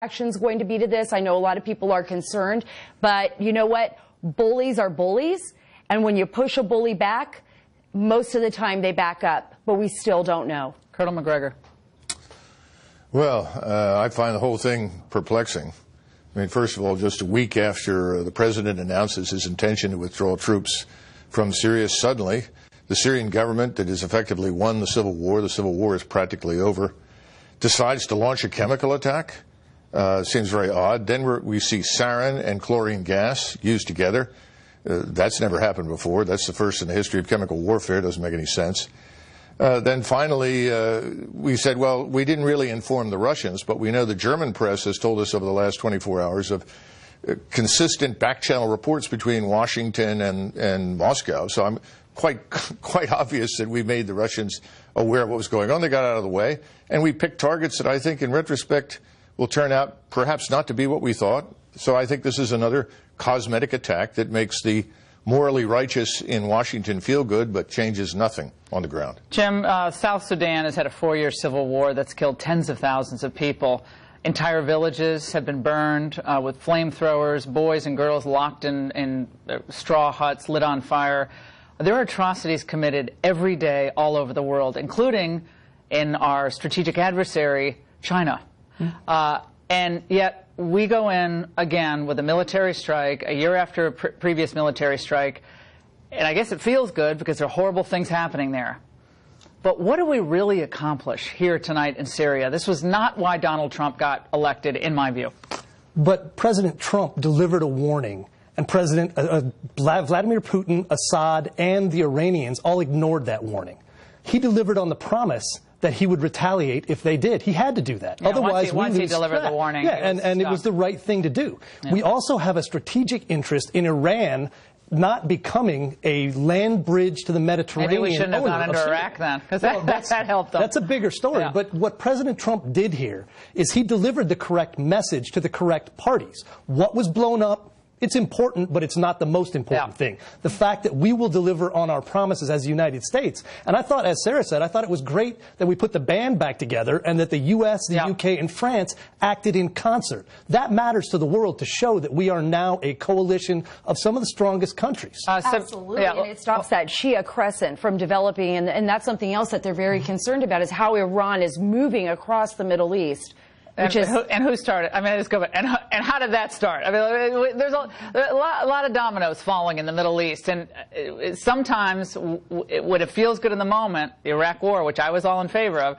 Action's going to be to this. I know a lot of people are concerned, but you know what? Bullies are bullies, and when you push a bully back, most of the time they back up, but we still don't know. Colonel McGregor. Well, I find the whole thing perplexing. I mean, first of all, just a week after the president announces his intention to withdraw troops from Syria, suddenly the Syrian government that has effectively won the civil war is practically over, decides to launch a chemical attack. Seems very odd. Then we see sarin and chlorine gas used together. That's never happened before. That's the first in the history of chemical warfare. It doesn't make any sense. Then finally, we said, well, we didn't really inform the Russians, but we know the German press has told us over the last 24 hours of consistent back-channel reports between Washington and Moscow. So I'm quite obvious that we made the Russians aware of what was going on. They got out of the way, and we picked targets that I think, in retrospect, will turn out perhaps not to be what we thought. So I think this is another cosmetic attack that makes the morally righteous in Washington feel good, but changes nothing on the ground. Jim, South Sudan has had a 4-year civil war that's killed tens of thousands of people. Entire villages have been burned with flamethrowers, boys and girls locked in straw huts, lit on fire. There are atrocities committed every day all over the world, including in our strategic adversary, China. And yet we go in again with a military strike a year after a previous military strike, and I guess it feels good because there are horrible things happening there. But what do we really accomplish here tonight in Syria? This was not why Donald Trump got elected, in my view. But President Trump delivered a warning, and President Vladimir Putin, Assad, and the Iranians all ignored that warning. He delivered on the promise that he would retaliate if they did. He had to do that. Yeah, otherwise, once he delivered the warning. Yeah, and it was the right thing to do. Yeah. We also have a strategic interest in Iran not becoming a land bridge to the Mediterranean. Maybe we shouldn't have gone into Iraq then, because that helped them. That's a bigger story. Yeah. But what President Trump did here is he delivered the correct message to the correct parties. What was blown up, it's important, but it's not the most important thing. The fact that we will deliver on our promises as the United States. And I thought, as Sarah said, I thought it was great that we put the band back together and that the U.S., the UK, and France acted in concert. That matters to the world to show that we are now a coalition of some of the strongest countries. Absolutely. And it stops that Shia crescent from developing. And that's something else that they're very concerned about, is how Iran is moving across the Middle East. And who started? I mean, let's go back. And how did that start? I mean, there's a lot of dominoes falling in the Middle East, and sometimes when it feels good in the moment, the Iraq War, which I was all in favor of,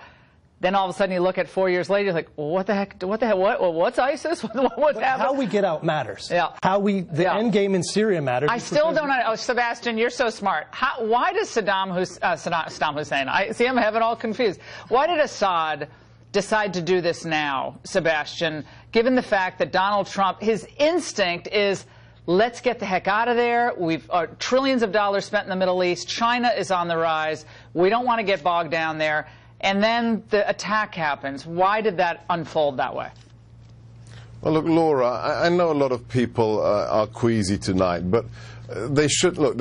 then all of a sudden you look at 4 years later, you're like, well, what the heck? What's ISIS? What's happening? How we get out matters. Yeah. The end game in Syria matters. I still don't know. Oh, Sebastian, you're so smart. Why does Saddam Hussein? I see, I'm having all confused. Why did Assad decide to do this now, Sebastian, given the fact that Donald Trump, his instinct is, let's get the heck out of there. We've trillions of dollars spent in the Middle East. China is on the rise. We don't want to get bogged down there. And then the attack happens. Why did that unfold that way? Well, look, Laura, I know a lot of people are queasy tonight, but they should look.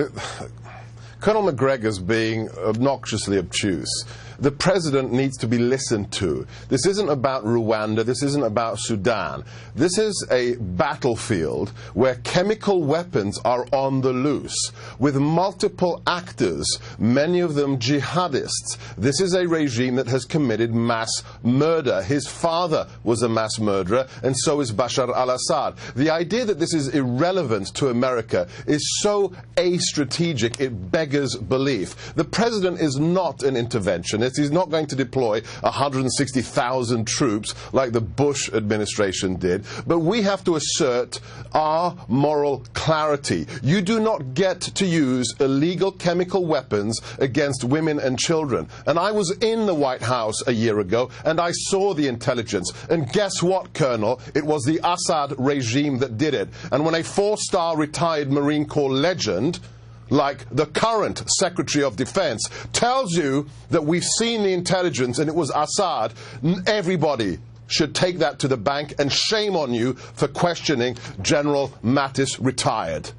Colonel McGregor's being obnoxiously obtuse. The president needs to be listened to. This isn't about Rwanda. This isn't about Sudan. This is a battlefield where chemical weapons are on the loose, with multiple actors, many of them jihadists. This is a regime that has committed mass murder. His father was a mass murderer, and so is Bashar al-Assad. The idea that this is irrelevant to America is so astrategic, it beggars belief. The president is not an interventionist. He's not going to deploy 160,000 troops like the Bush administration did. But we have to assert our moral clarity. You do not get to use illegal chemical weapons against women and children. And I was in the White House a year ago, and I saw the intelligence. And guess what, Colonel? It was the Assad regime that did it. And when a 4-star retired Marine Corps legend like the current Secretary of Defense tells you that we've seen the intelligence and it was Assad, everybody should take that to the bank, and shame on you for questioning General Mattis, retired.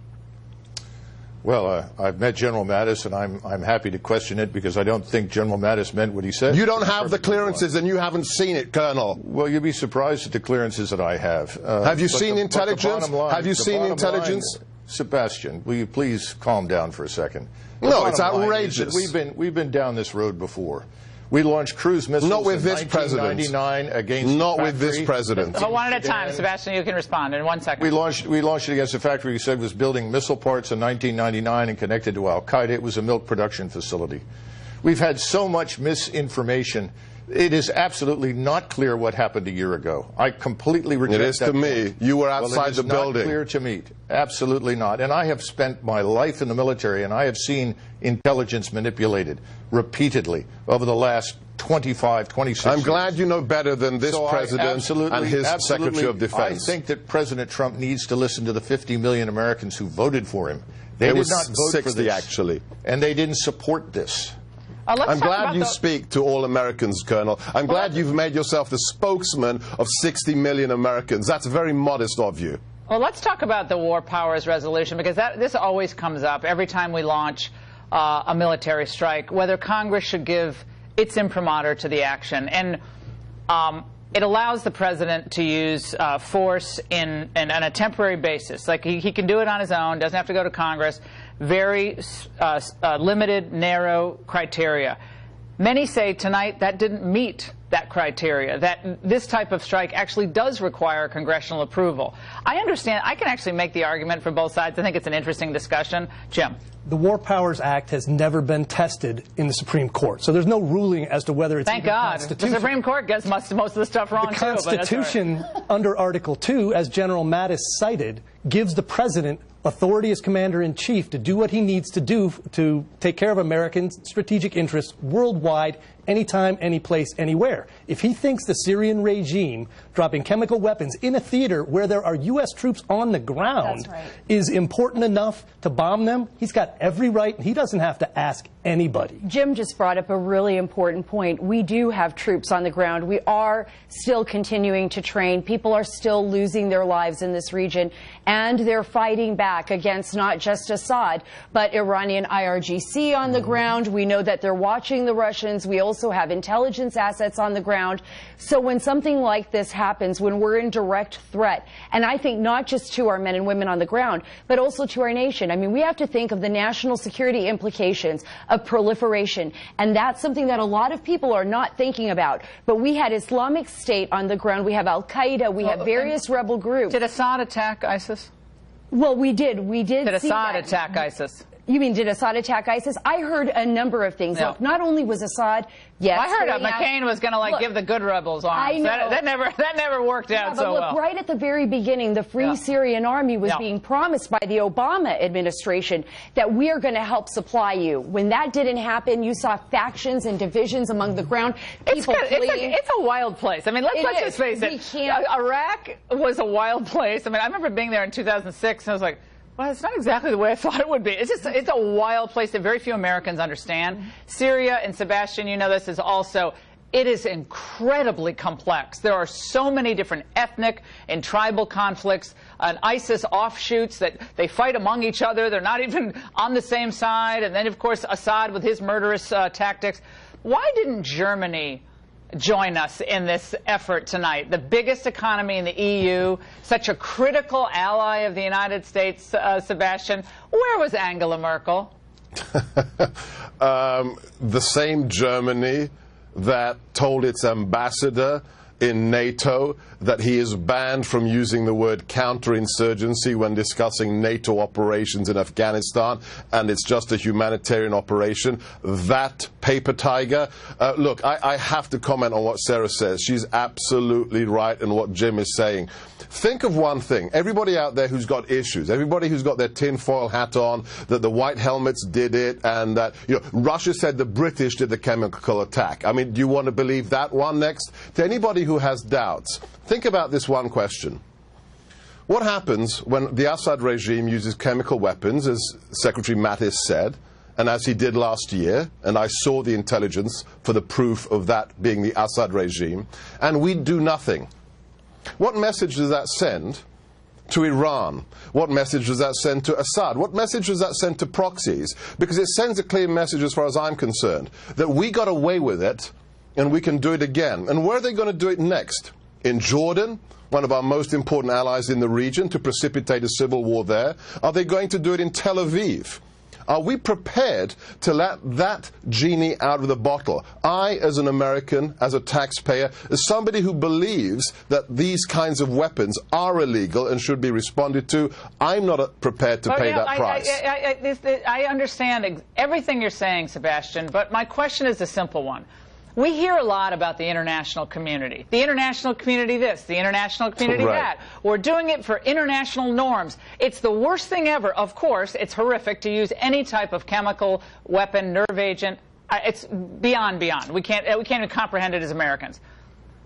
Well, I've met General Mattis, and I'm happy to question it because I don't think General Mattis meant what he said. You don't have the clearances, and you haven't seen it, Colonel. Well, you'll be surprised at the clearances that I have. Have you seen intelligence? Have you seen intelligence? Sebastian, will you please calm down for a second? No, it's outrageous. We've been down this road before. We launched cruise missiles not with in this president. 1999 against not the with this president. But one at a time, Sebastian. You can respond in 1 second. We launched it against a factory we said was building missile parts in 1999 and connected to Al Qaeda. It was a milk production facility. We've had so much misinformation. It is absolutely not clear what happened a year ago. I completely reject that. It is to me. You were outside the building. It is not clear to me. Absolutely not. And I have spent my life in the military, and I have seen intelligence manipulated repeatedly over the last 26 years. I'm glad you know better than this president and his Secretary of Defense. I think that President Trump needs to listen to the 50 million Americans who voted for him. They did not vote 60, for this, actually. And they didn't support this. I'm glad you speak to all Americans, Colonel. I'm glad you've made yourself the spokesman of 60 million Americans. That's very modest of you. Well, let's talk about the War Powers Resolution, because this always comes up every time we launch a military strike, whether Congress should give its imprimatur to the action. And it allows the president to use force on a temporary basis. Like he can do it on his own, doesn't have to go to Congress. Very limited, narrow criteria. Many say tonight that didn't meet that criteria, that this type of strike actually does require congressional approval. I understand. I can actually make the argument for both sides. I think it's an interesting discussion. Jim. The War Powers Act has never been tested in the Supreme Court, so there's no ruling as to whether it's Thank God. The Supreme Court gets most of the stuff wrong, too. The Constitution, under Article 2, as General Mattis cited, gives the President authority as Commander-in-Chief to do what he needs to do to take care of American strategic interests worldwide, anytime, any place, anywhere. If he thinks the Syrian regime dropping chemical weapons in a theater where there are U.S. troops on the ground is important enough to bomb them, he's got every right, and he doesn't have to ask anybody. Jim just brought up a really important point. We do have troops on the ground. We are still continuing to train. People are still losing their lives in this region, and they're fighting back against not just Assad, but Iranian IRGC on the ground. We know that they're watching the Russians. We also have intelligence assets on the ground. So when something like this happens, when we're in direct threat, and I think not just to our men and women on the ground, but also to our nation. I mean, we have to think of the national security implications of proliferation, and that's something that a lot of people are not thinking about. But we had Islamic State on the ground. We have Al Qaeda. We have various rebel groups. Did Assad attack ISIS? Well, we did. Did Assad attack ISIS? You mean, did Assad attack ISIS? I heard a number of things. No. Look, not only was Assad, yes. I heard McCain was going to give the good rebels arms. I know. That never worked out so well. But look, right at the very beginning, the Free Syrian Army was being promised by the Obama administration that we are going to help supply you. When that didn't happen, you saw factions and divisions among the ground. People fleeing. It's a wild place. I mean, let's just face it. Iraq was a wild place. I mean, I remember being there in 2006, and I was like, well, it's not exactly the way I thought it would be. It's a wild place that very few Americans understand. Syria, and Sebastian, you know this, is also, it is incredibly complex. There are so many different ethnic and tribal conflicts, and ISIS offshoots that they fight among each other. They're not even on the same side. And then, of course, Assad with his murderous tactics. Why didn't Germany join us in this effort tonight? The biggest economy in the EU, such a critical ally of the United States, Sebastian. Where was Angela Merkel? The same Germany that told its ambassador in NATO that he is banned from using the word counterinsurgency when discussing NATO operations in Afghanistan, and it's just a humanitarian operation. That paper tiger. Look, I have to comment on what Sarah says. She's absolutely right in what Jim is saying. Think of one thing. Everybody out there who's got issues, everybody who's got their tinfoil hat on, that the white helmets did it, and that Russia said the British did the chemical attack. I mean, do you want to believe that one next? To anybody who has doubts, think about this one question. What happens when the Assad regime uses chemical weapons, as Secretary Mattis said, and as he did last year, and I saw the intelligence for the proof of that being the Assad regime, and we do nothing? What message does that send to Iran? What message does that send to Assad? What message does that send to proxies? Because it sends a clear message, as far as I'm concerned, that we got away with it and we can do it again. And where are they going to do it next? In Jordan, one of our most important allies in the region, to precipitate a civil war there? Are they going to do it in Tel Aviv? Are we prepared to let that genie out of the bottle? I, as an American, as a taxpayer, as somebody who believes that these kinds of weapons are illegal and should be responded to, I'm not prepared to pay that price. I understand everything you're saying, Sebastian, but my question is a simple one. We hear a lot about the international community. The international community this, the international community that. We're doing it for international norms. It's the worst thing ever. Of course, it's horrific to use any type of chemical weapon, nerve agent. It's beyond. We can't even comprehend it as Americans.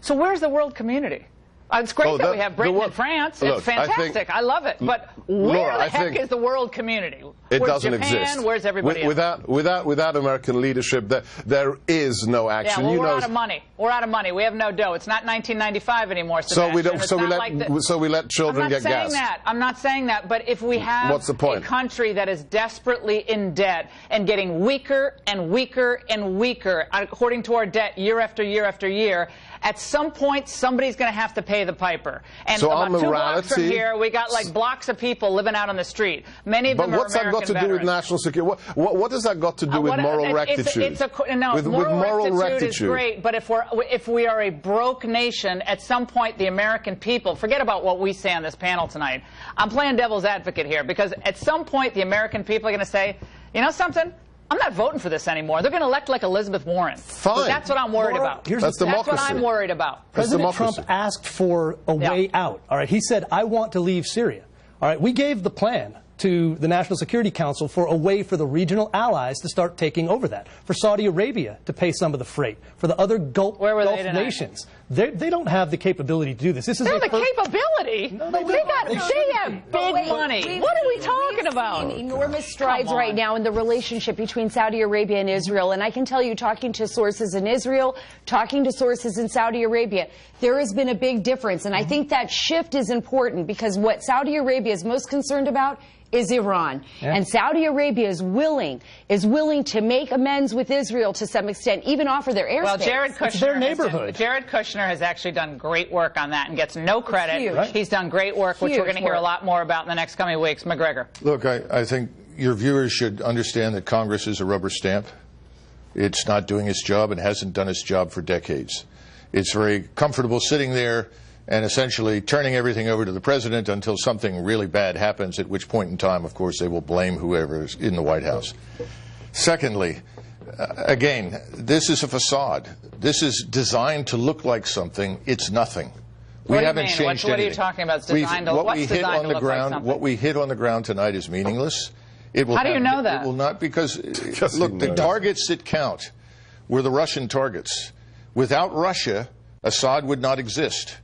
So where's the world community? It's great that we have Britain and France. Look, it's fantastic. I love it. But where the heck is the world community? It doesn't exist. Where's everybody else? Without American leadership, there is no action. Yeah, well, we're out of money. We're out of money. We have no dough. It's not 1995 anymore, Sebastian. So we let children get gas. I'm not saying that. But if we have a country that is desperately in debt and getting weaker and weaker and weaker, according to our debt year after year after year, at some point somebody's going to have to pay the piper. And so about 2 blocks from here, we got like blocks of people living out on the street. Many of them are American veterans. But what's that got to do with national security? What does that got to do with moral rectitude? Moral rectitude is great, but if we are a broke nation, at some point the American people, forget about what we say on this panel tonight. I'm playing devil's advocate here, because at some point the American people are going to say, you know something? I'm not voting for this anymore. They're going to elect like Elizabeth Warren. Fine. So that's what I'm worried about. That's democracy. That's what I'm worried about. President Trump asked for a way out. All right, he said, I want to leave Syria. All right, we gave the plan to the National Security Council for a way for the regional allies to start taking over that, for Saudi Arabia to pay some of the freight, for the other Gulf nations. They don't have the capability to do this. This is the capability? No, they have big money. What are we talking about? Enormous strides right now in the relationship between Saudi Arabia and Israel. And I can tell you, talking to sources in Israel, talking to sources in Saudi Arabia, there has been a big difference. And I think that shift is important, because what Saudi Arabia is most concerned about is Iran. And Saudi Arabia is willing to make amends with Israel to some extent, even offer their airspace. Well, Jared Kushner has actually done great work on that and gets no credit. He's done great work, which we're going to hear a lot more about in the next coming weeks. McGregor. Look, I think your viewers should understand that Congress is a rubber stamp. It's not doing its job and hasn't done its job for decades. It's very comfortable sitting there and essentially turning everything over to the president until something really bad happens, at which point in time, of course, they will blame whoever is in the White House. Secondly, again, this is a facade. This is designed to look like something. It's nothing. We haven't changed anything. What are you talking about? It's designed to look like something? What we hit on the ground tonight is meaningless. How do you know that? It will not, because, look, the targets that count were the Russian targets. Without Russia, Assad would not exist.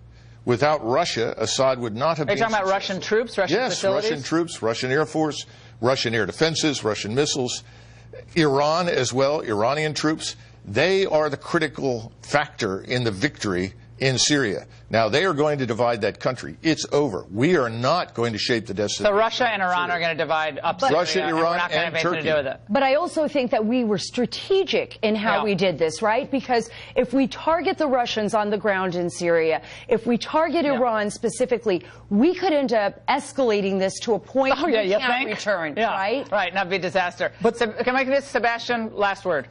Without Russia, Assad would not have been successful. Are you talking about Russian troops, Russian facilities? Yes, Russian troops, Russian Air Force, Russian air defenses, Russian missiles, Iran as well, Iranian troops. They are the critical factor in the victory in Syria. Now, they are going to divide that country. It's over. We are not going to shape the destiny. So Russia and Iran are going to divide up Syria, Russia, Iran, and we're not going to have anything to do with it. But I also think that we were strategic in how we did this, right? Because if we target the Russians on the ground in Syria, if we target Iran specifically, we could end up escalating this to a point where we can't return, right? Right, that'd be a disaster. But can I make this, Sebastian, last word?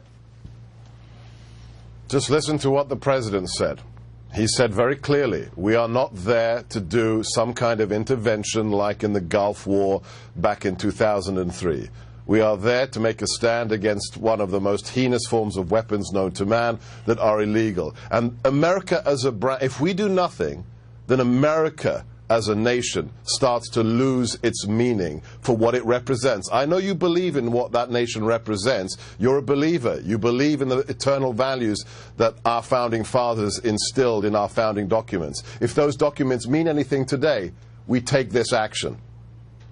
Just listen to what the president said. He said very clearly, we are not there to do some kind of intervention like in the Gulf War back in 2003. We are there to make a stand against one of the most heinous forms of weapons known to man that are illegal. And America as a brand, if we do nothing, then America as a nation starts to lose its meaning for what it represents. I know you believe in what that nation represents. You're a believer. You believe in the eternal values that our founding fathers instilled in our founding documents. If those documents mean anything today, we take this action.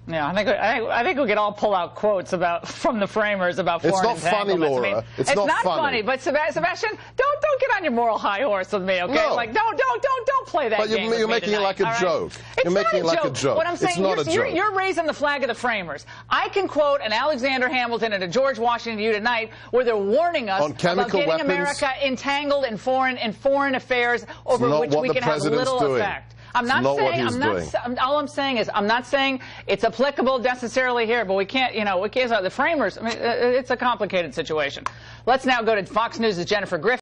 Yeah, I think we could all pull out quotes from the framers about foreign entanglements. It's not funny, Laura. I mean, it's not funny. But Sebastian, don't get on your moral high horse with me, okay? No. Like, don't play that game. But you're making it like a joke. You're making it like a joke. What I'm saying, you're raising the flag of the framers. I can quote an Alexander Hamilton and a George Washington to you tonight, where they're warning us about getting America entangled in foreign affairs over which we can have little effect. I'm not saying, all I'm saying is, I'm not saying it's applicable necessarily here, but we can't, the framers, I mean, it's a complicated situation. Let's now go to Fox News' Jennifer Griffin.